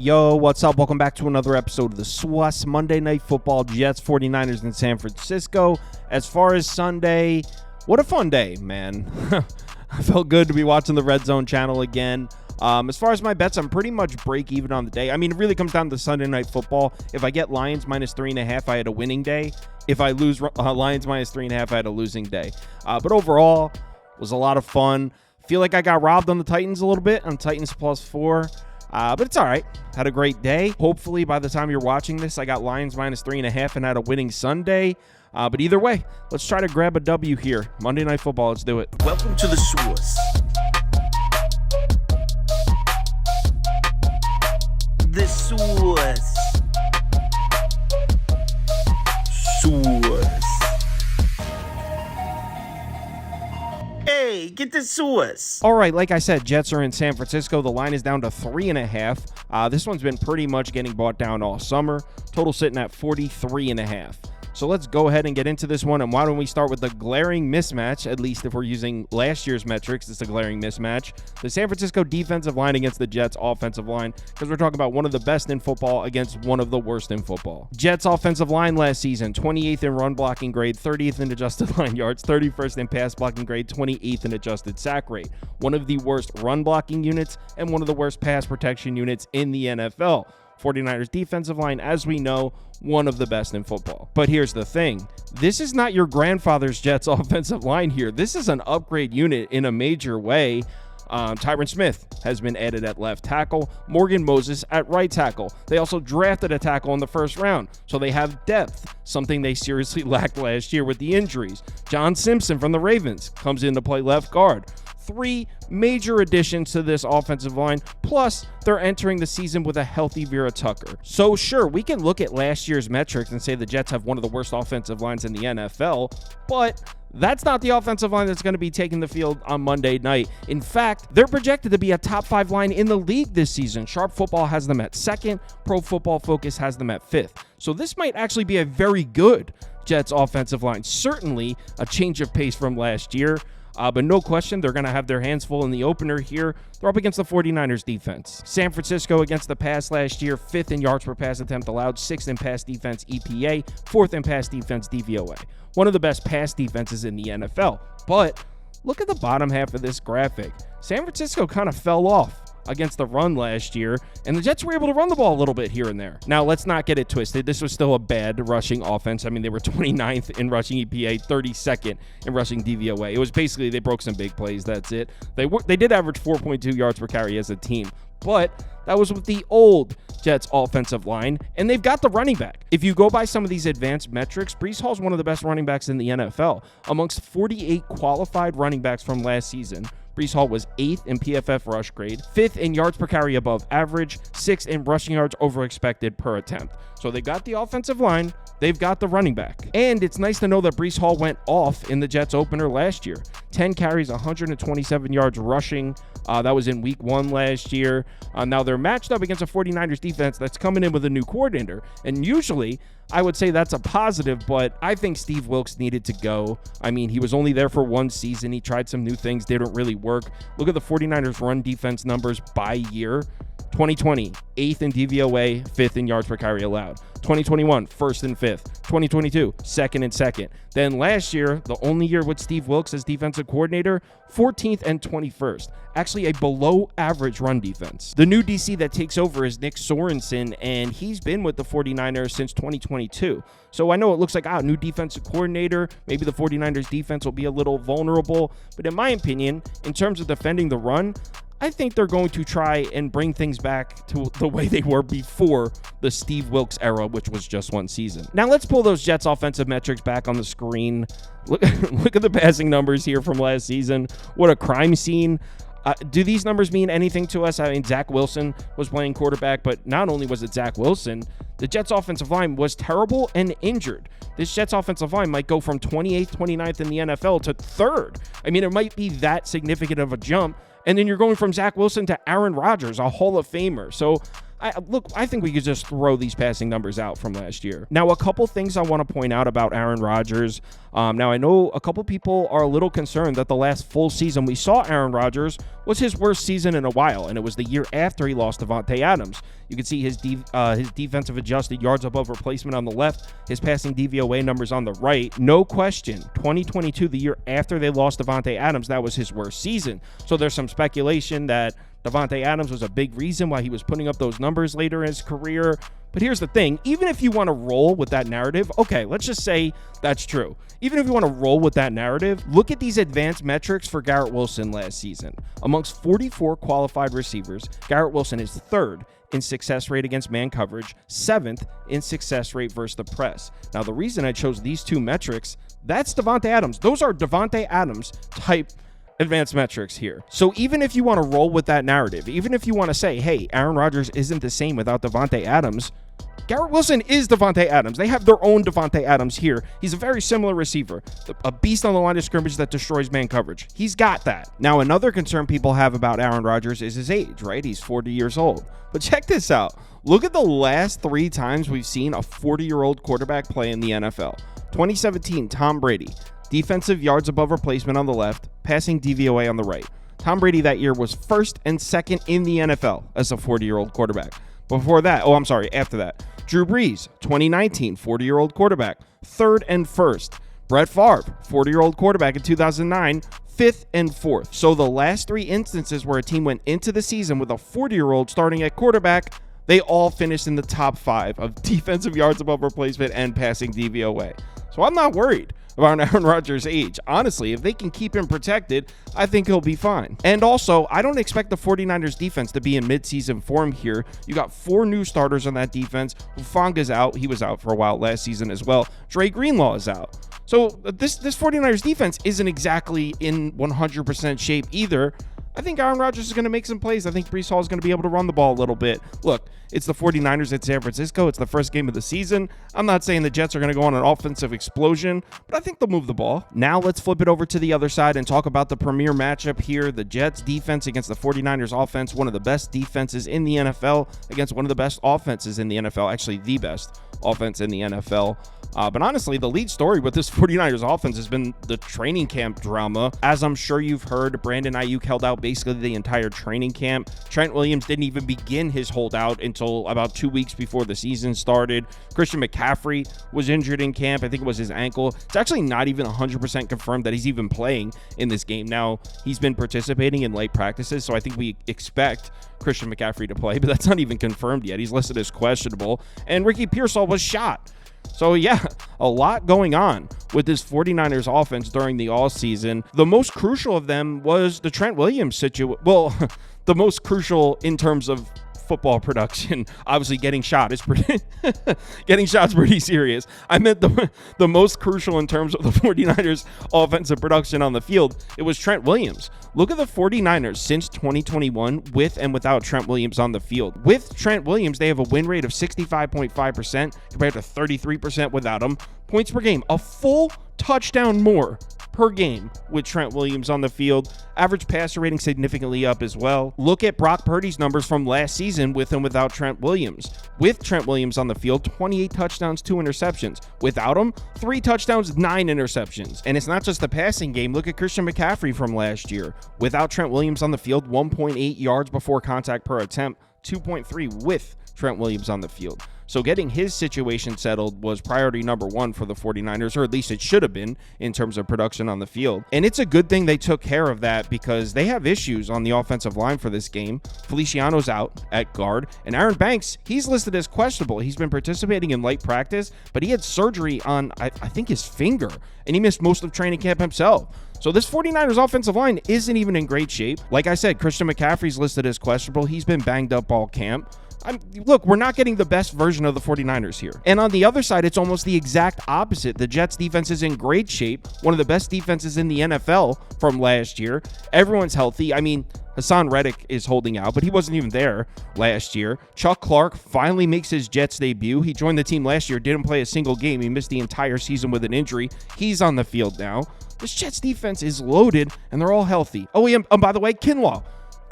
Yo, what's up? Welcome back to another episode of the SWUS Monday Night Football, Jets 49ers in San Francisco. As far as Sunday, what a fun day, man. I felt good to be watching the Red Zone channel again. As far as my bets, I'm pretty much break even on the day. I mean, it really comes down to Sunday Night Football. If I get Lions minus 3.5, I had a winning day. If I lose Lions minus 3.5, I had a losing day. But overall, it was a lot of fun. Feel like I got robbed on the Titans a little bit, on Titans +4. But it's all right. Had a great day. Hopefully, by the time you're watching this, I got Lions minus 3.5 and had a winning Sunday. But either way, let's try to grab a W here. Monday Night Football. Let's do it. Welcome to the SWUS. The SWUS. SWUS. Hey, get the SWUS. All right, like I said, Jets are in San Francisco. The line is down to 3.5. This one's been pretty much getting bought down all summer. Total sitting at 43.5. So let's go ahead and get into this one. And why don't we start with the glaring mismatch? At least if we're using last year's metrics, it's a glaring mismatch. The San Francisco defensive line against the Jets offensive line, because we're talking about one of the best in football against one of the worst in football. Jets offensive line last season, 28th in run blocking grade, 30th in adjusted line yards, 31st in pass blocking grade, 28th in adjusted sack rate. One of the worst run blocking units and one of the worst pass protection units in the NFL. 49ers defensive line, as we know, one of the best in football. But here's the thing. This is not your grandfather's Jets offensive line here. This is an upgrade unit in a major way. Tyron Smith has been added at left tackle, Morgan Moses at right tackle. They also drafted a tackle in the first round, so they have depth, something they seriously lacked last year with the injuries. John Simpson from the Ravens comes in to play left guard. 3 major additions to this offensive line, plus they're entering the season with a healthy Vera Tucker. So sure, we can look at last year's metrics and say the Jets have one of the worst offensive lines in the NFL, but that's not the offensive line that's going to be taking the field on Monday night. In fact, they're projected to be a top 5 line in the league this season. Sharp Football has them at 2nd. Pro Football Focus has them at 5th. So this might actually be a very good Jets offensive line. Certainly a change of pace from last year. But no question, they're going to have their hands full in the opener here. They're up against the 49ers defense. San Francisco against the pass last year, 5th in yards per pass attempt allowed, 6th in pass defense EPA, 4th in pass defense DVOA. One of the best pass defenses in the NFL. But look at the bottom half of this graphic. San Francisco kind of fell off against the run last year, and the Jets were able to run the ball a little bit here and there. Now, let's not get it twisted. This was still a bad rushing offense. I mean, they were 29th in rushing EPA, 32nd in rushing DVOA. It was basically they broke some big plays. That's it. They did average 4.2 yards per carry as a team, but that was with the old Jets offensive line, and they've got the running back. If you go by some of these advanced metrics, Breece Hall's one of the best running backs in the NFL. Amongst 48 qualified running backs from last season, Breece Hall was 8th in PFF rush grade, 5th in yards per carry above average, 6th in rushing yards over expected per attempt. So they got the offensive line, they've got the running back. And it's nice to know that Breece Hall went off in the Jets opener last year. 10 carries, 127 yards rushing. That was in week 1 last year. Now they're matched up against a 49ers defense that's coming in with a new coordinator. And usually, I would say that's a positive, but I think Steve Wilks needed to go. I mean, he was only there for 1 season. He tried some new things, didn't really work. Look at the 49ers run defense numbers by year. 2020, 8th in DVOA, 5th in yards per carry allowed. 2021, 1st and 5th. 2022, 2nd and 2nd. Then last year, the only year with Steve Wilks as defensive coordinator, 14th and 21st. Actually a below average run defense. The new DC that takes over is Nick Sorensen, and he's been with the 49ers since 2022. So I know it looks like, new defensive coordinator, maybe the 49ers defense will be a little vulnerable. But in my opinion, in terms of defending the run, I think they're going to try and bring things back to the way they were before the Steve Wilks era, which was just 1 season. Now let's pull those Jets offensive metrics back on the screen. Look at the passing numbers here from last season. What a crime scene. Do these numbers mean anything to us? I mean, Zach Wilson was playing quarterback, but not only was it Zach Wilson, the Jets offensive line was terrible and injured. This Jets offensive line might go from 28th, 29th in the NFL to 3rd. I mean, it might be that significant of a jump. And then you're going from Zach Wilson to Aaron Rodgers, a Hall of Famer. So I think we could just throw these passing numbers out from last year. Now, a couple things I want to point out about Aaron Rodgers. Now, I know a couple people are a little concerned that the last full season we saw Aaron Rodgers was his worst season in a while, and it was the year after he lost Davante Adams. You can see his defensive adjusted yards above replacement on the left, his passing DVOA numbers on the right. No question, 2022, the year after they lost Davante Adams, that was his worst season. So there's some speculation that Davante Adams was a big reason why he was putting up those numbers later in his career. But here's the thing, even if you want to roll with that narrative, okay, let's just say that's true. Even if you want to roll with that narrative, look at these advanced metrics for Garrett Wilson last season. Amongst 44 qualified receivers, Garrett Wilson is third in success rate against man coverage, seventh in success rate versus the press. Now, the reason I chose these two metrics, that's Davante Adams. Those are Davante Adams type advanced metrics here. So even if you want to roll with that narrative, even if you want to say, hey, Aaron Rodgers isn't the same without Davante Adams, Garrett Wilson is Davante Adams. They have their own Davante Adams here. He's a very similar receiver, a beast on the line of scrimmage that destroys man coverage. He's got that. Now, another concern people have about Aaron Rodgers is his age, right? He's 40 years old. But check this out. Look at the last 3 times we've seen a 40-year-old quarterback play in the NFL. 2017, Tom Brady. Defensive yards above replacement on the left, passing DVOA on the right. Tom Brady that year was first and second in the NFL as a 40-year-old quarterback. After that, Drew Brees, 2019, 40-year-old quarterback, third and first. Brett Favre, 40-year-old quarterback in 2009, fifth and fourth. So the last 3 instances where a team went into the season with a 40-year-old starting at quarterback, they all finished in the top 5 of defensive yards above replacement and passing DVOA. So I'm not worried about Aaron Rodgers' age. Honestly, if they can keep him protected, I think he'll be fine. And also, I don't expect the 49ers defense to be in midseason form here. You got 4 new starters on that defense. Hufanga's out. He was out for a while last season as well. Dre Greenlaw is out. So this 49ers defense isn't exactly in 100% shape either. I think Aaron Rodgers is going to make some plays. I think Breece Hall is going to be able to run the ball a little bit. Look, it's the 49ers at San Francisco. It's the first game of the season. I'm not saying the Jets are going to go on an offensive explosion, but I think they'll move the ball. Now let's flip it over to the other side and talk about the premier matchup here. The Jets defense against the 49ers offense, one of the best defenses in the NFL against one of the best offenses in the NFL, actually the best offense in the NFL. But honestly, the lead story with this 49ers offense has been the training camp drama. As I'm sure you've heard, Brandon Ayuk held out basically the entire training camp. Trent Williams didn't even begin his holdout until about 2 weeks before the season started. Christian McCaffrey was injured in camp. I think it was his ankle. It's actually not even 100% confirmed that he's even playing in this game. Now, he's been participating in late practices, so I think we expect Christian McCaffrey to play, but that's not even confirmed yet. He's listed as questionable. And Ricky Pearsall was shot. So yeah, a lot going on with this 49ers offense during the offseason. The most crucial of them was the Trent Williams situation. Well, the most crucial in terms of football production. Obviously, getting shot is pretty getting shots pretty serious. I meant the most crucial in terms of the 49ers offensive production on the field. It was Trent Williams. Look at the 49ers since 2021 with and without Trent Williams on the field. With Trent Williams, they have a win rate of 65.5% compared to 33% without him. Points per game, a full touchdown more per game with Trent Williams on the field. Average passer rating significantly up as well. Look at Brock Purdy's numbers from last season with and without Trent Williams. With Trent Williams on the field, 28 touchdowns, 2 interceptions. Without him, 3 touchdowns, 9 interceptions. And it's not just the passing game. Look at Christian McCaffrey from last year. Without Trent Williams on the field, 1.8 yards before contact per attempt, 2.3 with Trent Williams on the field. So getting his situation settled was priority number 1 for the 49ers, or at least it should have been in terms of production on the field. And it's a good thing they took care of that because they have issues on the offensive line for this game. Feliciano's out at guard, and Aaron Banks, he's listed as questionable. He's been participating in light practice, but he had surgery on, I think, his finger, and he missed most of training camp himself. So this 49ers offensive line isn't even in great shape. Like I said, Christian McCaffrey's listed as questionable. He's been banged up all camp. Look, we're not getting the best version of the 49ers here. And on the other side, it's almost the exact opposite. The Jets defense is in great shape. One of the best defenses in the NFL from last year. Everyone's healthy. I mean, Hassan Reddick is holding out, but he wasn't even there last year. Chuck Clark finally makes his Jets debut. He joined the team last year, didn't play a single game. He missed the entire season with an injury. He's on the field now. This Jets defense is loaded, and they're all healthy. Oh, yeah, by the way, Kinlaw.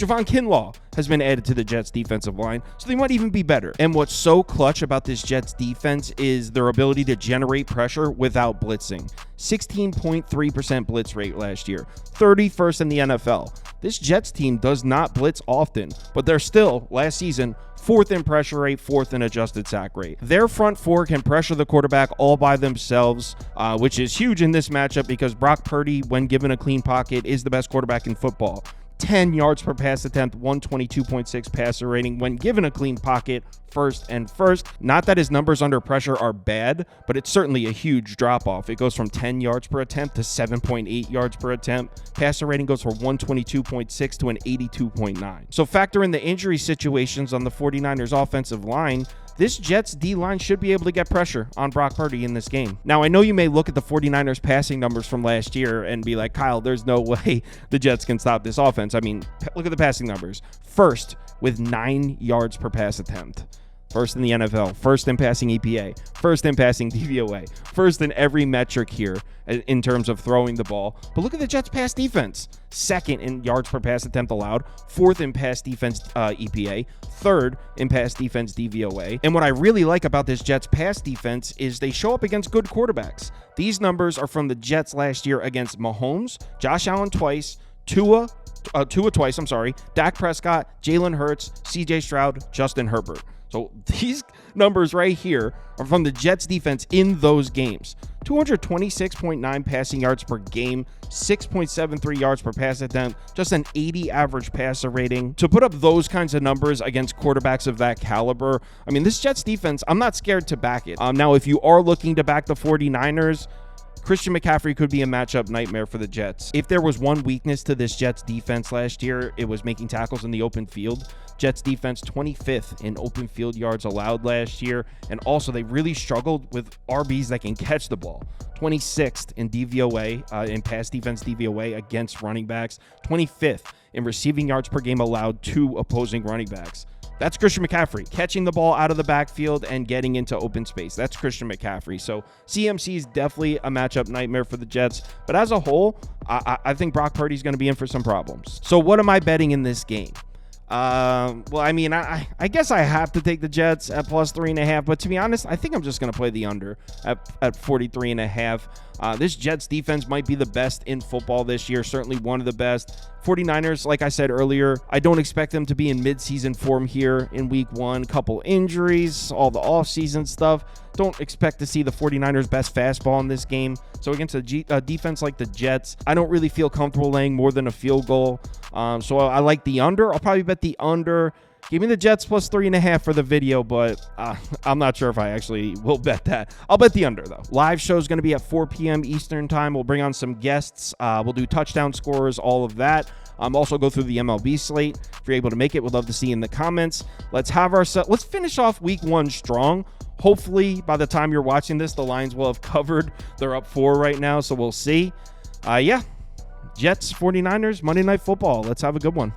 Javon Kinlaw has been added to the Jets defensive line, so they might even be better. And what's so clutch about this Jets defense is their ability to generate pressure without blitzing. 16.3% blitz rate last year, 31st in the NFL. This Jets team does not blitz often, but they're still, last season, 4th in pressure rate, 4th in adjusted sack rate. Their front four can pressure the quarterback all by themselves, which is huge in this matchup because Brock Purdy, when given a clean pocket, is the best quarterback in football. 10 yards per pass attempt, 122.6 passer rating when given a clean pocket, first. Not that his numbers under pressure are bad, but it's certainly a huge drop-off. It goes from 10 yards per attempt to 7.8 yards per attempt. Passer rating goes from 122.6 to an 82.9. So factor in the injury situations on the 49ers offensive line. This Jets D-line should be able to get pressure on Brock Purdy in this game. Now, I know you may look at the 49ers passing numbers from last year and be like, Kyle, there's no way the Jets can stop this offense. I mean, look at the passing numbers. First, with 9 yards per pass attempt. First in the NFL, first in passing EPA, first in passing DVOA, first in every metric here in terms of throwing the ball. But look at the Jets pass defense. Second in yards per pass attempt allowed, 4th in pass defense EPA, 3rd in pass defense DVOA. And what I really like about this Jets pass defense is they show up against good quarterbacks. These numbers are from the Jets last year against Mahomes, Josh Allen twice, Tua twice, Dak Prescott, Jalen Hurts, CJ Stroud, Justin Herbert. So these numbers right here are from the Jets defense in those games. 226.9 passing yards per game, 6.73 yards per pass attempt, just an 80 average passer rating. To put up those kinds of numbers against quarterbacks of that caliber, I mean, this Jets defense, I'm not scared to back it. Now, if you are looking to back the 49ers, Christian McCaffrey could be a matchup nightmare for the Jets. If there was one weakness to this Jets defense last year, it was making tackles in the open field. Jets defense 25th in open field yards allowed last year, and also they really struggled with RBs that can catch the ball. 26th in DVOA, in pass defense DVOA against running backs, 25th in receiving yards per game allowed to opposing running backs. That's Christian McCaffrey, catching the ball out of the backfield and getting into open space. That's Christian McCaffrey. So CMC is definitely a matchup nightmare for the Jets. But as a whole, I think Brock Purdy is going to be in for some problems. So what am I betting in this game? Well, I mean, I guess I have to take the Jets at plus 3.5, but to be honest, I think I'm just going to play the under at 43.5. This Jets defense might be the best in football this year, certainly one of the best. 49ers, like I said earlier, I don't expect them to be in midseason form here in week one. Couple injuries, all the offseason stuff. Don't expect to see the 49ers' best fastball in this game. So against a defense like the Jets, I don't really feel comfortable laying more than a field goal. So I like the under. I'll probably bet the under. Give me the Jets plus 3.5 for the video, but I'm not sure if I actually will bet that. I'll bet the under, though. Live show is going to be at 4 p.m. Eastern time. We'll bring on some guests. We'll do touchdown scorers, all of that. Also go through the MLB slate. If you're able to make it, we'd love to see you in the comments. Let's finish off week one strong. Hopefully, by the time you're watching this, the Lions will have covered. They're up 4 right now, so we'll see. Jets, 49ers, Monday Night Football. Let's have a good one.